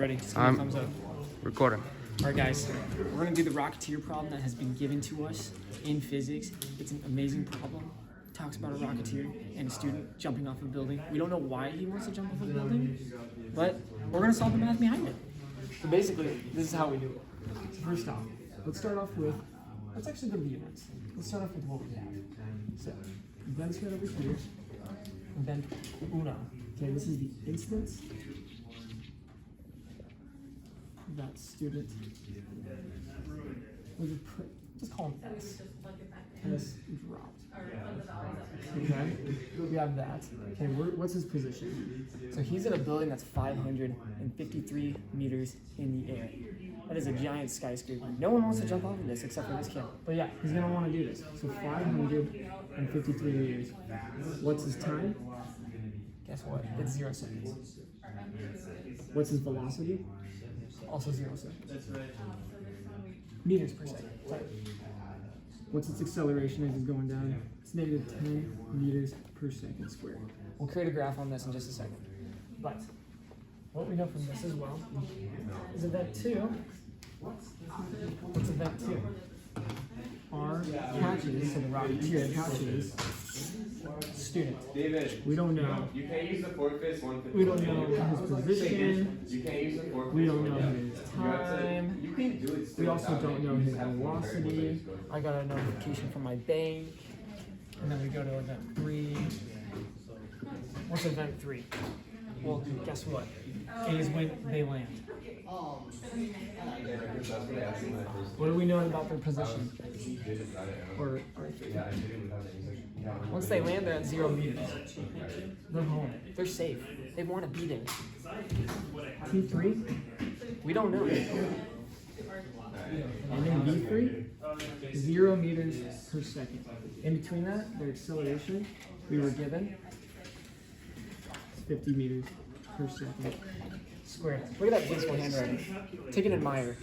ready? Just give me a thumbs up. Recording. All right, guys. We're going to do the Rocketeer problem that has been given to us in physics. It's an amazing problem. It talks about a Rocketeer and a student jumping off a building. We don't know why he wants to jump off a building, but we're going to solve the math behind it. So basically, this is how we do it. So first off, let's start off with, let's actually go to the events. Let's start off with what we have. So, events right over here. Event uno. Okay, this is the instance that student. Just call him S. S dropped. Okay, we have that. Okay, what's his position? So he's in a building that's 553 meters in the air. That is a giant skyscraper. No one wants to jump off of this except for this kid. But yeah, he's gonna want to do this. So 553 meters. What's his time? Guess what? It's 0 seconds. What's his velocity? Also 0 seconds. Meters per second. Sorry. What's its acceleration as it's going down? It's negative 10 meters per second squared. We'll create a graph on this in just a second. But what we know from this as well is event 2. What's event 2? R catches, so the Rocketeer catches student. We don't know. You can't use the forfeit. We don't know his position. You can't use the forfeit. We don't know his time. You can do it. We also don't know his velocity. I got a notification from my bank. And then we go to event 3. What's event 3? Well, guess what? It is when they land. What do we know about their position? Or once they land, they're at 0 meters. They're home. They're safe. They want to be there. T3? We don't know. And then V3? 0 meters per second. In between that, their acceleration we were given 50 meters per second. Squared. Look at that beautiful handwriting. Take an admire.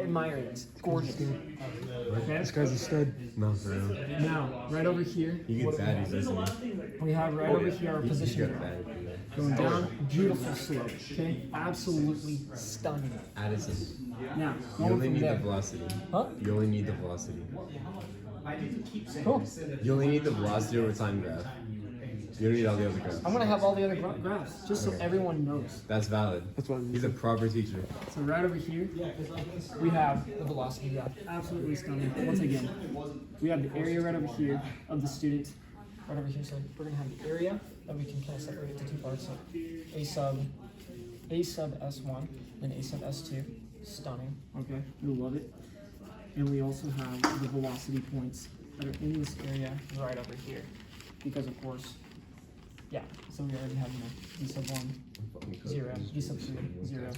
Admire this. Gorgeous. Okay. This guy's a stud. No, for real. Now, right over here, You get fatties, doesn't we have right over here our he? position You graph. got fatties. Going down, beautiful slope. Okay, absolutely stunning. Addison. Now, You going only from need the there. velocity. Huh? You only need the velocity. Cool. You only need the velocity over time graph. You don't need all the other graphs. I'm gonna have all the other graphs just so everyone knows. That's valid. That's what He's a proper teacher. So right over here, we have the velocity graph. Absolutely stunning. Once again, we have the area right over here of the student. Right over here, so we're gonna have the area that we can kind of separate into two parts. So A sub S1 and A sub S2. Stunning. Okay, we love it. And we also have the velocity points that are in this area right over here. Because of course, yeah, so we already have D sub 1, 0, D sub 2, 0,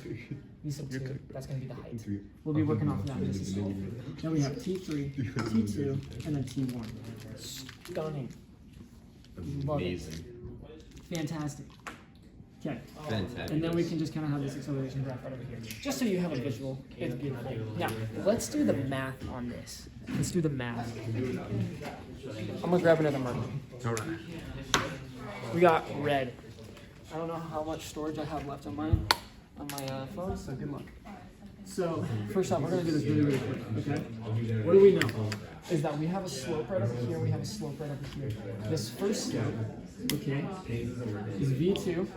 D sub 2, that's going to be the height. We'll be working off of that in just a second. Then we have T3, T2, and then T1. Stunning. Love it. Amazing. Fantastic. Okay. Fantastic. And then we can just kind of have this acceleration graph right over here. Just so you have a visual. It's beautiful. Now, let's do the math on this. Let's do the math. I'm going to grab another marker. Alright. We got red. I don't know how much storage I have left on my phone, so good luck. So first off, we're gonna do this really, really quick, okay? What do we know? Is that we have a slope right over here, we have a slope right over here. This first slope, okay, is V2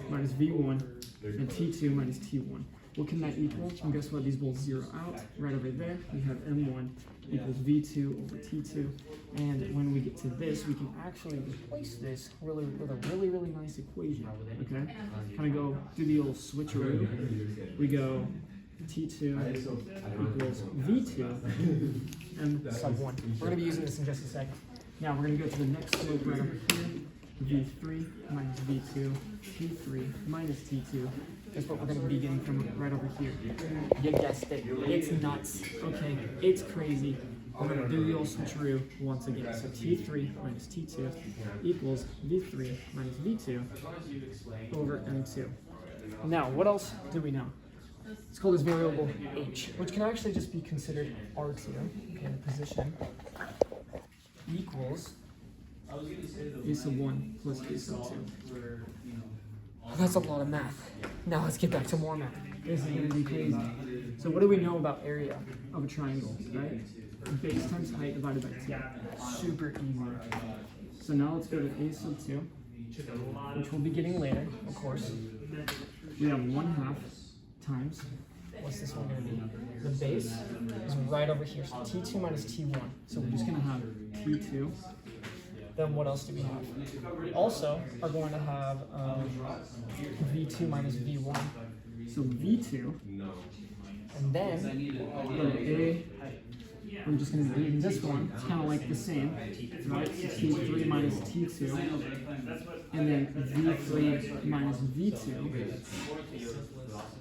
minus V1 and T2 minus T1. What can that equal? And guess what? These both zero out. Right over there, we have M1 equals V2 over T2. And when we get to this, we can actually replace this with a really, really nice equation, okay? Kind of go do the old switcheroo. We go T2 equals V2 and sub 1. We're going to be using this in just a second. Now we're going to go to the next slope right over here. V3 minus V2, T3 minus T2. That's what we're going to be getting from right over here. You guessed it. It's nuts. Okay, it's crazy. We're going to do the old switcheroo once again. So T3 minus T2 equals V3 minus V2 over M2. Now, what else do we know? Let's call this variable H, which can actually just be considered R2, okay, the position, equals A sub 1 plus A sub 2. That's a lot of math. Now let's get back to more math. This is gonna be crazy. So what do we know about area of a triangle, right? Base times height divided by 2. Super easy. So now let's go to a sub 2, which we'll be getting later, of course. We have 1/2 times, what's this one gonna be? The base is right over here, so T2 minus T1. So we're just gonna have T2. Then what else do we have? We also are going to have V2 minus V1. So V2, and then go to A. I'm just going to do this one. It's kind of like the same, right? So T3 minus T2, and then V3 minus V2.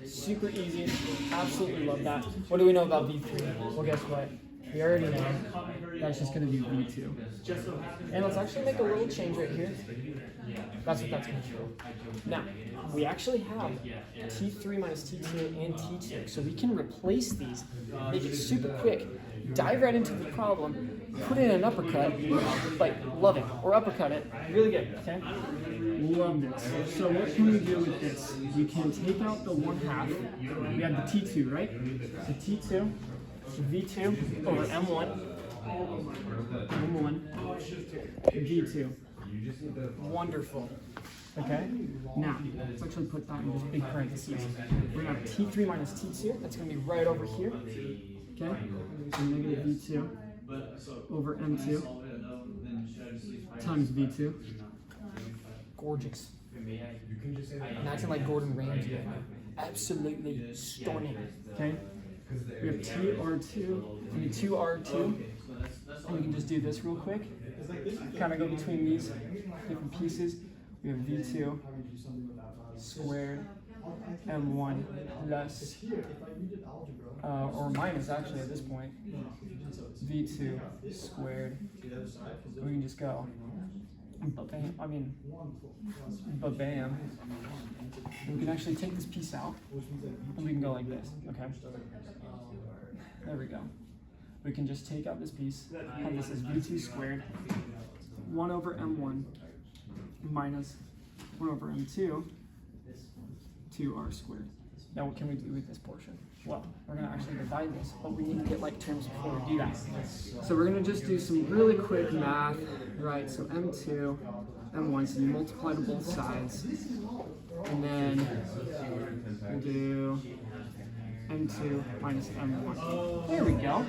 Super easy. Absolutely love that. What do we know about V3? Well, guess what? We already know that's just going to be V2. And let's actually make a little change right here. That's what that's going to do. Now, we actually have T3 minus T2 and T2, so we can replace these, make it super quick, dive right into the problem, put in an uppercut, like, love it, or uppercut it, really good, okay? Love this. So what can we do with this? We can take out the 1/2, we have the T2, right? So T2, V2 over M1, V2. Wonderful. Okay? Now, let's actually put that in this big parentheses. We're going to have T3 minus T2. That's going to be right over here. Okay? So negative V2 over M2 times V2. Gorgeous. Imagine like Gordon Ramsay. Absolutely stunning. Okay? We have TR2, I mean 2R2, and we can just do this real quick. Kind of go between these different pieces. We have V2 squared M1 plus, or minus actually at this point, V2 squared. We can just go, ba-bam, I mean, ba-bam. We can actually take this piece out, and we can go like this, okay? There we go. We can just take out this piece, and this is V2 squared, 1 over M1 minus 1 over M2, 2R squared. Now what can we do with this portion? Well, we're gonna actually divide this, but we need to get like terms before we do that. So we're gonna just do some really quick math, right? So M2, M1, so you multiply to both sides, and then we'll do M2 minus M1. There we go.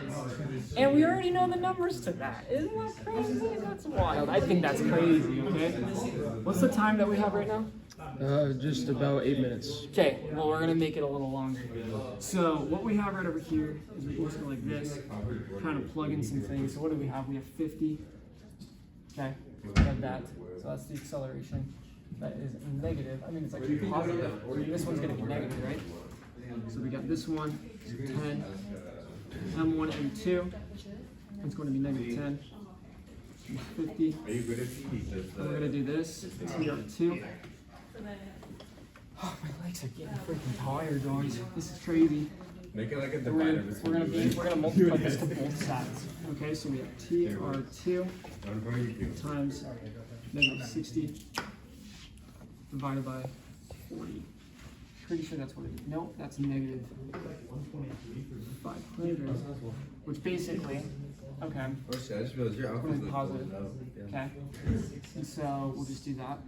And we already know the numbers to that. Isn't that crazy? That's wild. I think that's crazy, okay? What's the time that we have right now? Just about 8 minutes. Okay, well we're gonna make it a little longer. So what we have right over here is we just go like this, kind of plug in some things. So what do we have? We have 50. Okay, we have that. So that's the acceleration. That is negative. I mean, it's actually positive. This one's gonna be negative, right? So we got this one, 10, M1, M2. It's going to be negative 10. 50. Are you good at these? And we're gonna do this, TR2. Oh, my legs are getting freaking tired, guys. This is crazy. Make it like a We're divider gonna between multiply this to both sides. Okay, so we have TR2 I'm going to times negative 60 divided by 40. Pretty sure that's what it is. Nope, that's negative 500, which basically, okay, Oh shit, I just realized your put in outfit's positive. Okay, and so we'll just do that.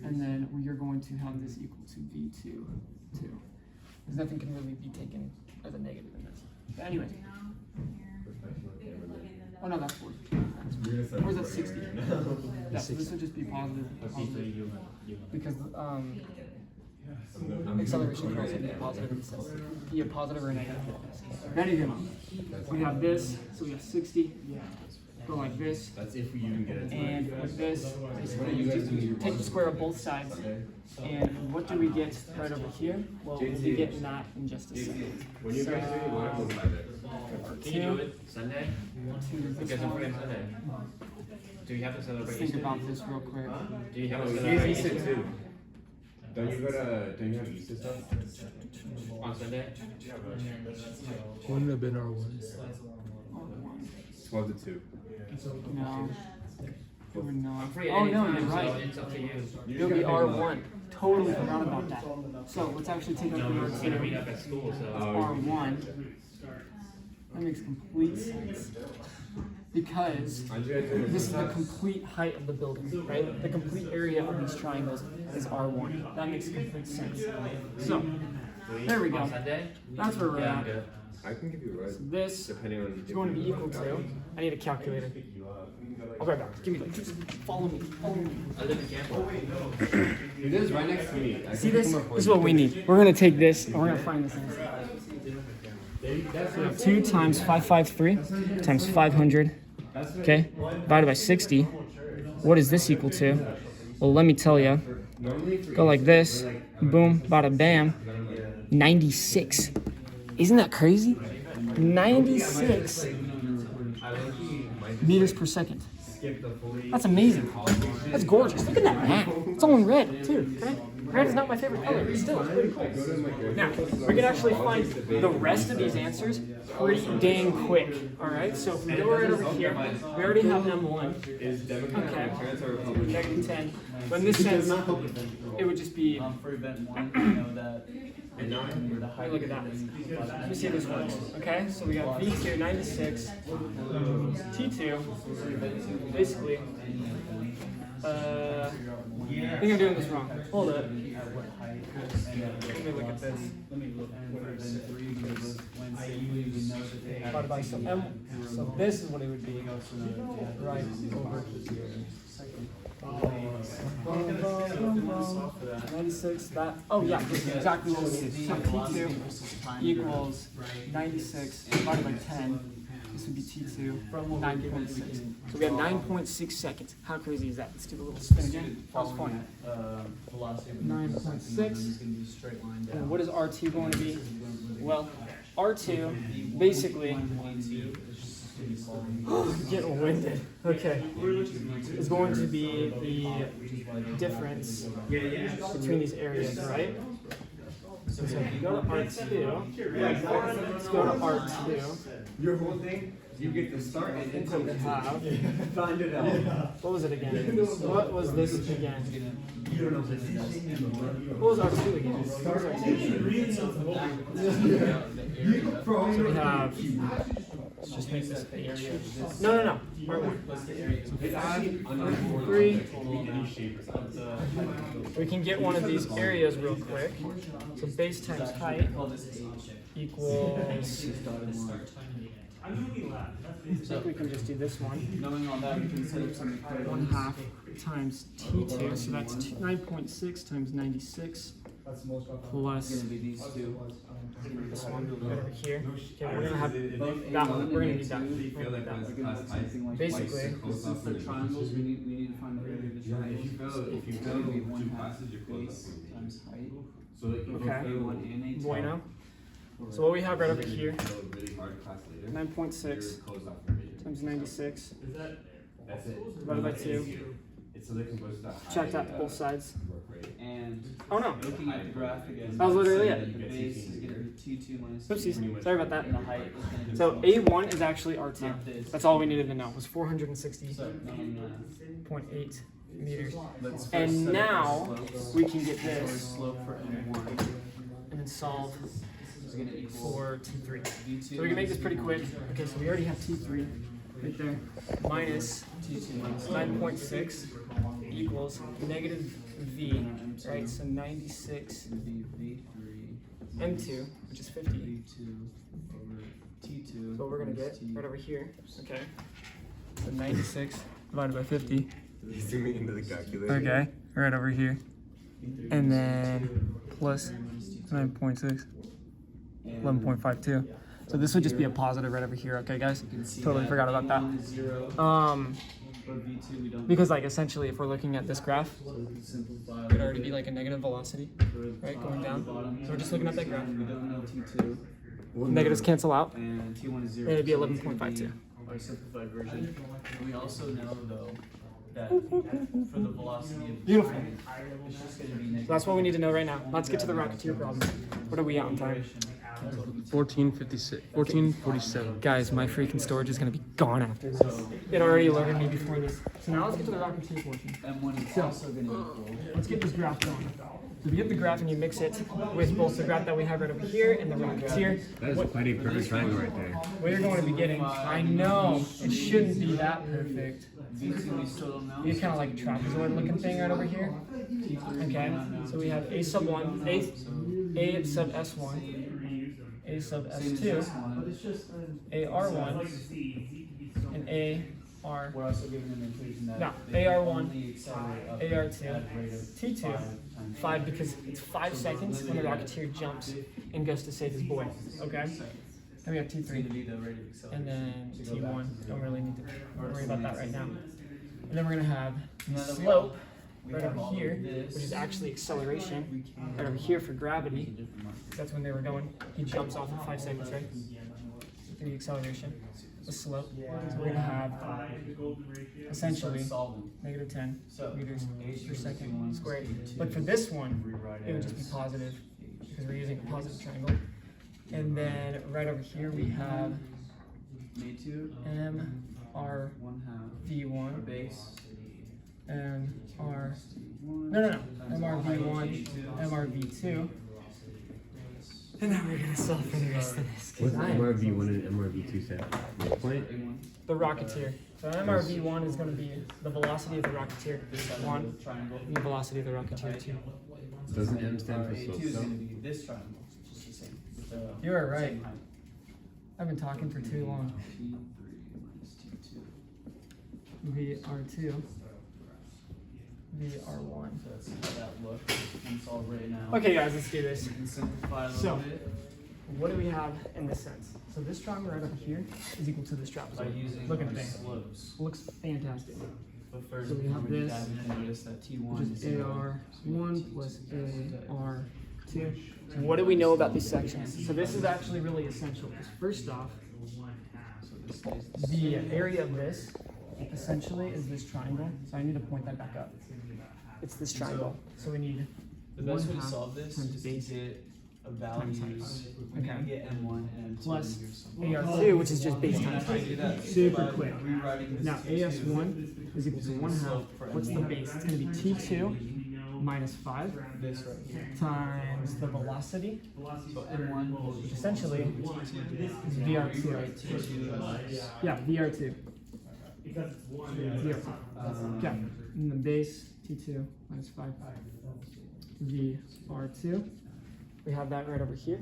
And then you're going to have this equal to V2, 2. Because nothing can really be taken as a negative in this. But anyway. Oh no, that's 40. Or is that 60? Yeah, so this would just be positive. Because acceleration can also be positive in the sense. Be a positive or a negative. Anywho, we have this, so we have 60. Go like this. That's if we even get it. And with this, basically you just take the square of both sides. And what do we get right over here? Well, we'll be getting that in just a second. When you guys do it, you want to multiply that. Can you do it Sunday? Because I'm free Sunday. Do you have to celebrate Let's think Easter? about this real quick. Do you have Oh, to here's celebrate Easter Easter too. Don't you have Easter stuff? on Sunday? Wouldn't have been our one. 12 to 2. No. It would not. I'm free Oh anytime, no, you're so right. it's up to you. It'll be R1. Totally forgot about that. So let's actually take up the No, it's gonna meet R2. up at school, so. R1. That makes complete sense. Because this is the complete height of the building, right? The complete area of these triangles is R1. That makes complete sense. So, there we go. On Sunday? That's where we're Yeah, I'm at. good. I can give you a ride. This Depending on is going to be equal to, I need a calculator. I'll be right back. Give me, just follow me, follow me. I live in Campo. It is right next to me. I See can this? come up This is what we need. We're gonna take this and we're gonna find this answer. So we have 2 times 553 times 500, okay, divided by 60. What is this equal to? Well, let me tell you. Go like this, boom, bada bam, 96. Isn't that crazy? 96 meters per second. That's amazing. That's gorgeous. Look at that map. It's all in red, too. Okay? Red is not my favorite color, but still, it's pretty cool. Now, we can actually find the rest of these answers pretty dang quick. Alright, so if we go right over here, we already have M1. Is Democrat Okay. chance or Republican? Negative 10. But in this sense, it would just be. For event one, you know that And now the height. Look at that. Let me see how this works. Okay, so we got V2, 96, T2, basically. I think I'm doing this wrong. Hold up. Let me look at this. Divided by some M. So this is what it would be. Right over here. 96, that, oh yeah, this is exactly what we need. So T2 equals 96 divided by 10. This would be T2, 9.6. So we have 9.6 seconds. How crazy is that? Let's do the little spin again. That was fun. Velocity of 9.6. straight line down. And what is R2 going to be? Well, R2 basically getting winded. Okay. Is going to be the difference between these areas, right? So if you go to R2, let's go to R2. your whole thing, you get to start and then What we have. find it out. What was it again? What was this again? What was R2 again? So we have. Let's just make this area. No. It's actually under 3. any shape or something. We can get one of these areas real quick. So base times height equals. I think we can just do this one. Knowing all that, we can set up something quick. 1/2 times T2, so that's 9.6 times 96 plus It's gonna be these two. this one right over here. Okay, we're gonna have that one. We're gonna need that. Do you feel like when it's class height, Something like Basically, since they're triangles, we need to find the area of the triangles. if you So it'll be fail 1/2 two classes, you're close base up. times height. So like if you Okay. fail A1 and A2. Bueno. So what we have right over here, fail a really hard class later, 9.6 you're closed off for major. times 96 That's it. divided by 2. It's so they can go to that high, Check that both sides. work rate. And Oh no. looking at the graph again. That was literally so it. The base is gonna be T2 minus Oopsies. Sorry about and the that. height is gonna be. So A1 is actually R2. Not this. That's all we needed to know. Was 460.8 So, meters. let's first And set up now our slopes. we can get So our this slope for M1 and then solve is gonna equal for T3. V2. So we can make this pretty quick. Okay, so we already have T3 right there. Minus T2 minus 9.6 equals negative V, right? So 96 gonna be V3 M2, which is 50. V2 over T2. So what we're gonna minus get T. right over here. Okay. So 96 divided by 50. You zooming into the calculator. Okay, right over here. And then plus 9.6, 11.52. So this would just be a positive right over here, okay guys? You can see Totally that forgot about that. V1 is 0, but V2 we don't. Because like essentially if we're looking at this graph, So we can simplify. it would already be like a negative velocity, for right, top going and down. bottom. So we're just looking at that graph. We don't know T2 Negatives cancel out. and T1 is 0. It'd be so it's gonna 11.52. be Our simplified version. And we also know though that for the velocity of Beautiful. it's just gonna be negative. So that's what we need to know right now. Let's get to the Rocketeer problem. What are we at on time? 1456, 1447. Guys, my freaking storage is gonna be gone after this. It already alerted me before this. So now let's get to the Rocketeer portion. M1 is So- also gonna equal. Let's get this graph going. So if you get the graph and you mix it with both the graph that we have right over here and the Rocketeer, That is quite a perfect triangle right there. what you're going to be getting, I know, it shouldn't be that perfect. V2 we still don't know. You kind of like trapezoid looking thing right over here. Okay, so we have a sub 1, a sub s1, a sub Same as s2, this one. a r1, and ar. We're also given an equation that No, they AR1, only accelerate up AR2, at a rate of T2, 5 times. 5 because it's 5 seconds when the Rocketeer jumps and goes to save his boy. Okay? Then we have It's going to T3, be the rate of acceleration. and then to go back T1. to Don't zero. really need to Or worry about that right now. And then we're going to have Now that we slope we right have over all of here, this, which is actually acceleration. we can Right over here for use a gravity. different marker. That's when they were going. He jumps off in 5 seconds, right? The acceleration, the slope. So we're going to have essentially Solving. negative 10 So, meters per second H1 squared. H2 But for this one, rewrite it would just be as positive because we're using a positive triangle. And then right over here we have V2 MR 1/2 V1, base MR, T1 no, times MR V1, T2. MR V2. And then we're gonna solve for the rest of this. 'Cause What's I am MRV1 and MRV2 say? Midpoint? A1. the Rocketeer. So MR V1 is gonna be the velocity of the Rocketeer, This side of 1, the triangle. and the velocity of the Rocketeer, 2. Doesn't M stand for A2 slope is though? going to be this triangle, just the same. With the You are right. same height. I've been talking for too long. T3 minus T2. VR2, VR1. So that's how that looks. Once all written out. Okay, guys, let's do this. We can simplify a So- little bit What do we have in this sense? So this triangle right over here is equal to this by trapezoid. using Look at our the thing. slopes. Looks fantastic. But first, So we before have we do this, that, we can notice that T1 Which is is 0. AR1 plus AR2. So what do we know about these sections? So this is actually really essential. Because first off, So this stays the area of this essentially is this triangle. So I need to point that back up. It's this triangle. So we need The best way to 1/2 solve this times is base to get a value. We Okay. need to get M1 and M2 Plus in here somewhere. AR2, which is just base times If I do 5. that Super by quick. rewriting this Now T2 AS1 is equal to using the 1/2. slope for What's the M1. base? It's going to be T2 minus 5 This right here. times the velocity, So M1 which essentially is VR2. right T2 minus Yeah, VR2. VR2. Yeah, and the base T2 minus 5 VR2. We have that right over here.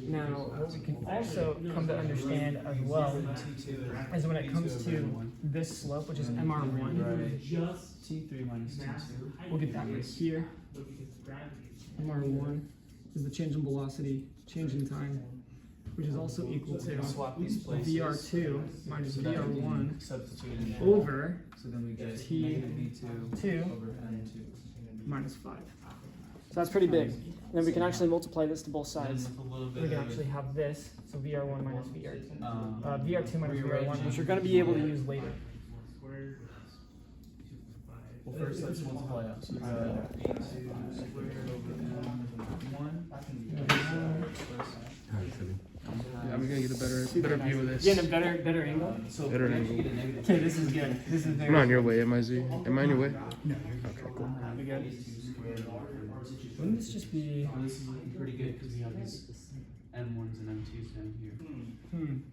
Now, what we can also come to understand as well T2 is when it comes to this slope, which is MR1, T3 minus T2. we'll get that right here. MR1 is the change in velocity, change in time, which is also equal to Swap these places. VR2 minus So that we can VR1 substitute in there. over So then we get T negative V2 2 over M2. minus 5. So that's pretty big. And then we can actually multiply this to both And sides. with a little We bit can of actually have this, so VR1 minus VR2. VR2 minus VR1, rearranging. which you're going to be able to use later. Well, first let's multiply out. So we got V2 squared over M1. Yeah, I'm gonna get a better view of this. Getting a better angle. So Better we actually angle. get a negative. Okay, this is good. This is very I'm not in your way, am I, Z? Am I in your way? We good. V2 squared over M2. Wouldn't this just be? Well, this is looking pretty good because we have these M1s and M2s down here.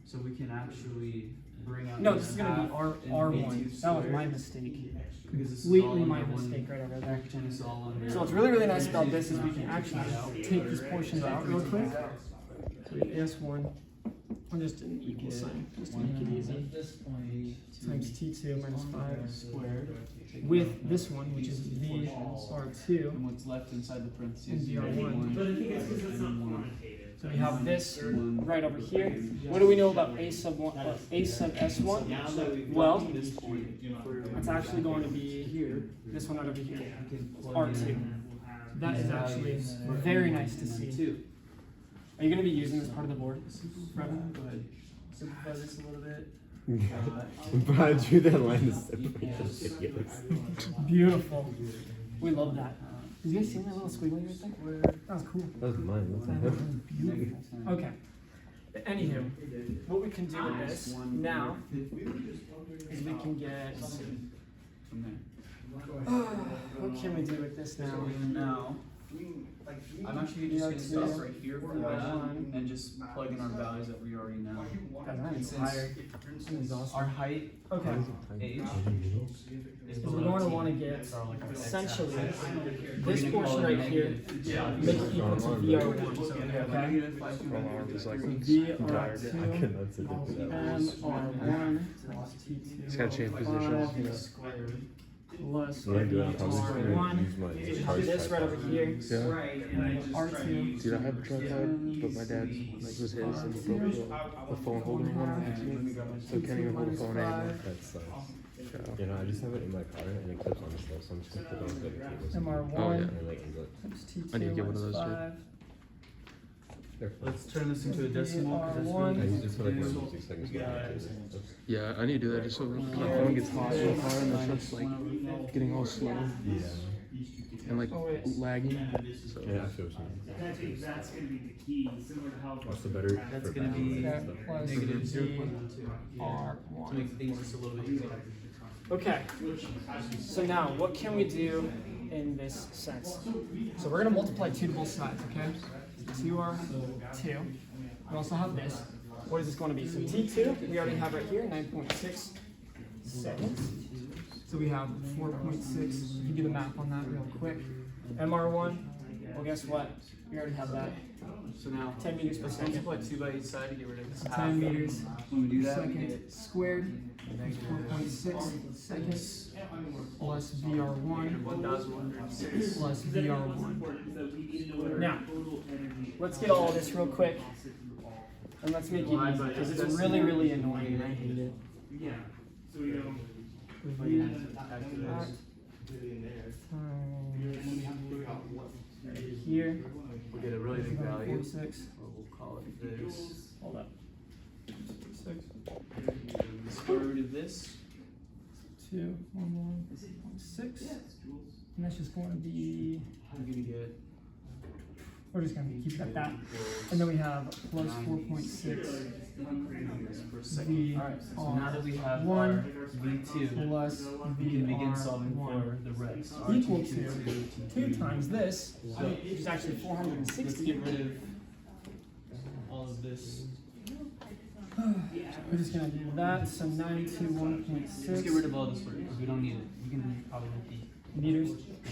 So we can actually bring out. No, this is gonna be half in R1. V2 That was my squared, mistake. because this is all Completely my under one mistake right over there. fraction, it's all under. So what's really nice about this is we can actually take these portions out real quick. So we have S1. I'm just an equal sign, just to make it easy. This point Times T2 minus 5 squared. with this one, which is VR2. And what's left inside the parentheses. And is VR1. M1. So we have this right over here. What do we know about A sub 1, A sub S1? Well, This point. it's actually going to be here. This one right over here. We can plug R2. in That is actually very nice to see. M2. Are you going to be using this part of the board? Go ahead. Simplify this a little bit. But I drew that line to separate the videos. Beautiful. We love that. Did you guys see my little squiggly right there? That was cool. That was mine. What the That hell? was beautiful. Okay. Anywho, what we can do with this now is we can get. From there. What can we do with this So now? now, I'm actually just gonna stop right here for that and just plug in our values that we already know. Guys, I'm And since tired. I'm exhausted. our height, Okay. age, is So we're below going to 2, want to get it's our, like, our essentially We're this gonna call portion it right here, yeah, make it equal to VR1. So we have Okay. negative 5 My arm is like tired. VR2 I cannot sit down for that. MR1 times T2 It's gotta change positions, you know. squared plus When I do that, I'm just gonna VR1. use my Do charge this right over here. Yeah. R2. Dude, I have a tripod, but my dad like was his and he broke the phone holder in one of them. So can't even hold the phone anymore. That sucks. So, You know, I just have it in my car and it clips on stuff, so I'm just gonna put it on the other cables. MR1 Oh, yeah. And like, and look. times T2 I need to get one of minus those, too. 5. There. Let's turn this into a decimal because that's VR1. I really use it for like easy to 1 do. to 6 seconds. Yeah. yeah, I need to do that just so my phone gets hot so hard and it starts like getting all slow Yeah. and like Oh, wait. lagging. So Yeah, I feel what you mean. That's gonna be the key, similar to how. What's the better? That's for gonna be balance? That plus negative V 0.12 to make R1. things just a little bit easier. Okay, so now what can we do in this sense? So we're gonna multiply 2 to both sides, okay? 2R2. We also have this. What is this going to be? So T2, we already have right here, 9.6 seconds. So we have 4.6. You can do the math on that real quick. MR1, well guess what? We already have that. So now, 10 meters per let's second. multiply 2 by each side to get rid of this half. 10 meters When we do per that, we second get squared is 4.6 seconds plus VR1 1,106. plus VR1. Now, let's get all this real quick and let's make it easy because it's really, really annoying and I hate it. Yeah, so we know. Here, We'll get a really big value. 46. We'll call it this. Hold up. 6, The square root of this. 2, 1, 6. And that's just going to be, We're gonna get we're just going to keep it at that. And then we have plus 4.6 per second. Alright, so now that we have our one V2, plus we can begin solving VR1 for the rest. equal to 2 times this, which is actually Let's 460. get rid of all of this. We're just going to do that. So 9 to Let's get 1.6 rid of all this word because we don't need it. We can probably keep. meters,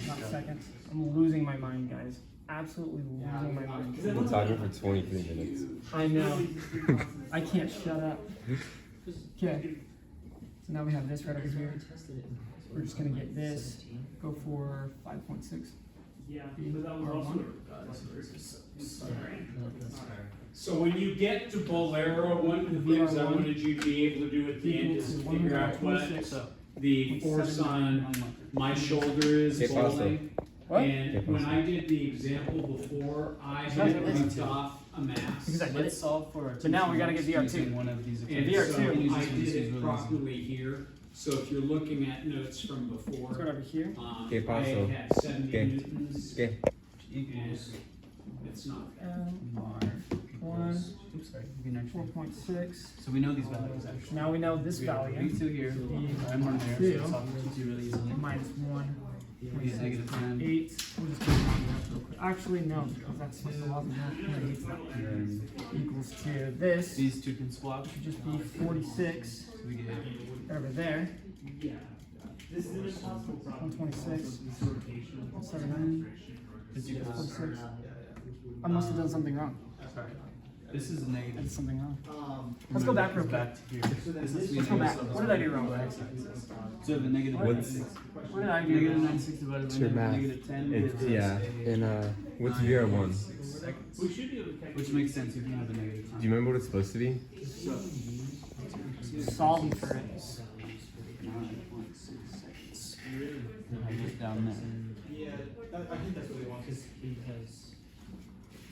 not seconds. I'm losing my mind, guys. Absolutely losing my mind. We've been talking for 23 minutes. I know. I can't shut up. Okay. So now we have this right over here. We're just gonna get this. Go for 5.6. Yeah, but that was also. R1. So when you get to Bolero, one of the things I wanted you to be able to do at the end is figure out what the force on my shoulder is Que pasa? bowling. What? And when I did the example before, I had ripped off a mass. Because I did Let's it. solve for our But now we gotta get VR2. using one of these And equations. so VR2. We can use I this one, this did is it really properly here. So if you're looking at notes from before, Let's go over here. Que I paso? had 70 Que? newtons. Que? equals It's not. R1, oops, sorry, we can actually. 4.6. So we know these values actually. Now we know this We have value. V2 here, M1 there, so Two. it's solving for T2 really easily. Minus 1. We get negative 10. 8. We'll just go down that real quick. Actually, no, because that's just the laws of math. And then Equals to this. these two can swap. Should just be 46 So we get over there. Yeah. This is an impossible problem. 126. Sortation. 79. this equals. 46. I must have done something wrong. Sorry. This is a I did negative. something wrong. Let's go back real quick. Back to here. This is Let's go back. What did I do wrong? So we have a negative What's- 96. What did I do Negative wrong? 96 divided by It's your math. negative 10. It's, gives us yeah. a in What's VR1? 6 seconds. We should be able to calculate. Which makes sense if you have a negative 10. Do you remember what it's supposed to be? Solving for it. 9.6 seconds. And I get down there.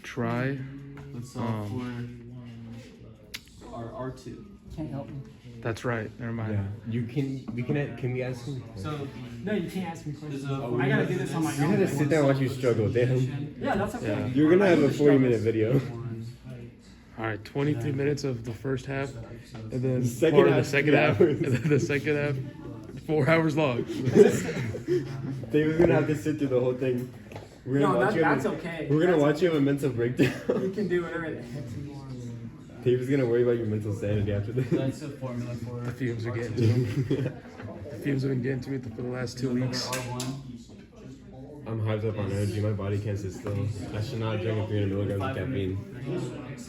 try. Let's solve for our R2. Can't help me. That's right. Never mind. You can. Can we ask him? So No, you can't ask me questions. there's a. I gotta do this on my You had to own. sit there and watch you struggle. Damn. Yeah, that's okay. Yeah. You're gonna have a I usually 40-minute video. All right, 23 minutes of the first half, and then The second part of half, the second 3 half, hours. and then the second half, 4 hours long. They were gonna have to sit through the whole thing. We're gonna No, watch you have that's a- okay. We're gonna That's watch you have a mental breakdown. You can do whatever the heck you want. Dave is gonna worry about your mental sanity after this. That's the formula for The fumes are getting R2. to me. The fumes have been getting to me for the last 2 Remember weeks. R1? I'm hyped up on energy. My body can't sit still. I should not drink 300 milligrams of caffeine.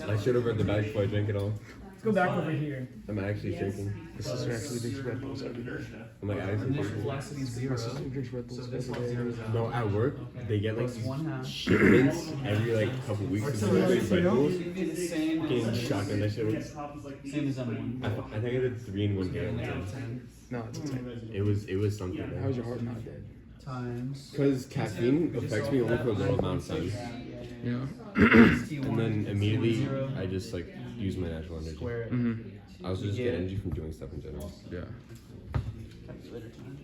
I should have read the bag before I drank it all. Let's go back over here. I'm actually shaking. My sister actually drinks Red Bulls every day. I'm like actually Initial shaking. velocity is My 0. sister drinks Red So Bulls this every one day. zeros out. No, at work they get like Plus 1/2. shipments every like couple weeks of Red Bulls. It'd be the same Getting as shocked and that shit was. same as M1. I think I did 3 in 1 day. No, it's a 10. It was something. Man. How's your heart not dead? Times. Because caffeine affects me only for a little amount of time, Yeah. and then immediately I just like use my natural energy. Square it. Mm-hmm. I also just get energy from doing stuff in general. Yeah. Calculator time.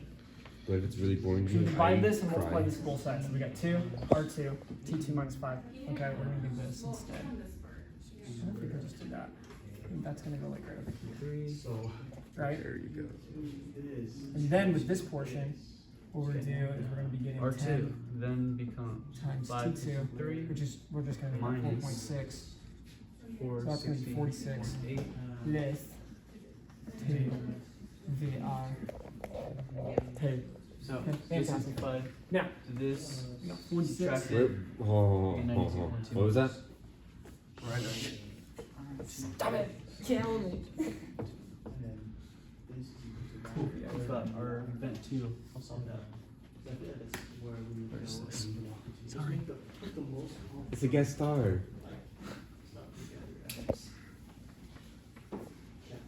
But if it's really boring, So we I divide this and multiply cry. this both sides. So we got 2, R2, T2 minus 5. Okay, we're gonna do this instead. I don't think I just did that. I think that's gonna go like right over here. 3, right? There you go. And then with this portion, what we're gonna do is we're gonna be getting R2 10 then become times 5 T2, 3 which is, we're just gonna do Minus 4.6. 4 So that's gonna be 46 8 less 2 VR 2. So Okay, this is fantastic. 5 Now, to this. we got 46. Subtract Wait, it. what was that? Right. Stop it! Kill me! We've got our event 2. I'll solve that. Sorry. It's a guest star.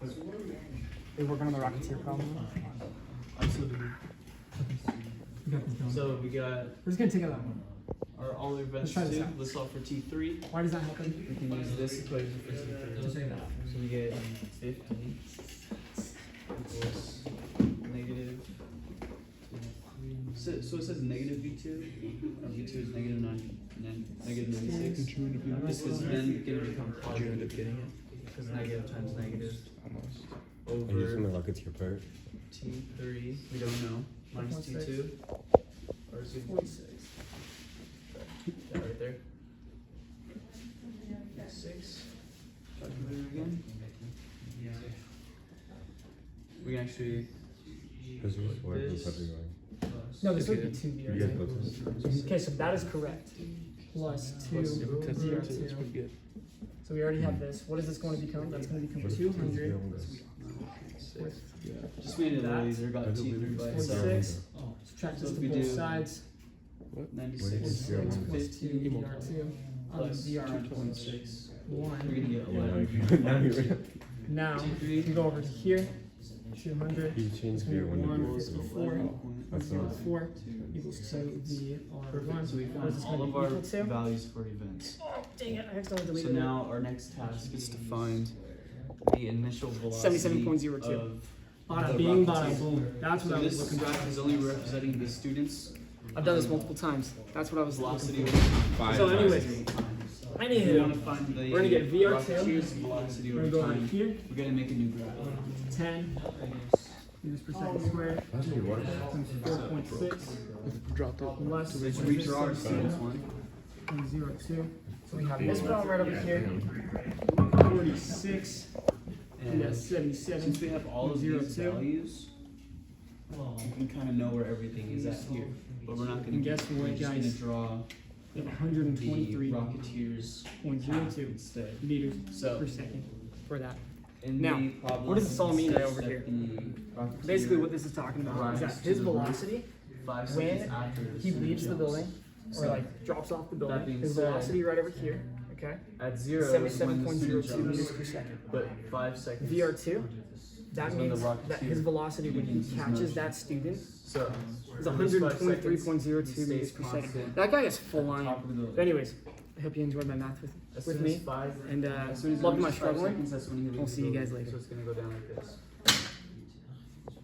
Are you working on the Rocketeer problem? Absolutely. We got this going. So we got We're just gonna take out that one. our all events Let's try this 2. out. Let's solve for T3. Why does that happen? We can use this equation for T3. Just say that. So we get 50 equals negative. So it says negative V2. V2 is negative 96. Did you end up getting This is then going to become Did you end up positive getting it? because negative times negative Almost. I just over want to Rocketeer part. T3. We don't know. Minus T2. Or is it 46. that right there? 6. Calculator again. We can actually. This was for This. February. No, this would Okay. be 2 You VR. guys both said. Okay, so that is correct. Plus 2 That's VR2. pretty good. So we already have this. What is this going to become? That's going to become 200 with Just made it a little That. easier. Got T3 by itself. 46. Subtract So this if to we both do- sides. 96 46 plus 50 2 VR2. plus VR 226. We're 1. gonna get Yeah, 11. now you Now, we can go over to here. 200. you changed Here, your one to 154. That's not. 4 equals 2 VR1. Perfect. So we What is this found all going of to our be equal to? values for events. Dang it, I accidentally So deleted it. now our next task is to find the initial velocity 77.02. of Bada the bing, rocket bada team. boom. That's what So I was this looking graph for. is only representing the students' I've done this multiple times. That's what I was velocity looking over for. time. 5 So times. anyways, We anywho, want to find the We're gonna get VR2. Rocketeer's velocity we're over gonna go over time. here. We're gonna make a new graph. 10 meters per second squared. That's what you want. Times 4.6 Dropped it. less Let's redraw our students one. 0.02. So we have this problem right over here. 46. We And got 77. since we have all of these 0.02. values, you can kind of know where everything is at here. But we're not gonna. And guess we're what, just gonna guys? draw the 123.02 Rocketeers meters So per second for that. in Now, the problem, what does this all mean it right says over that here? the Rocketeer Basically, what this is talking about is that rises to his the velocity, 5 when seconds after the he student leaves the jumps. building, or So, like drops off the that building, being his said, velocity right over here, okay, At 0 is when the 77.02 student meters jumps, per second. but 5 seconds. VR2, that Is when the means that his Rocketeer velocity when he begins his catches motion. that student So is for this 5 seconds, 123.02 he meters stays per second. constant That guy is at full the on. top of the building. But anyways, I hope you enjoyed my math As with soon me, as 5 and as soon as he welcome to my reaches 5 struggling. seconds, that's when he leaves We'll the see you guys building. later. So it's gonna go down like this.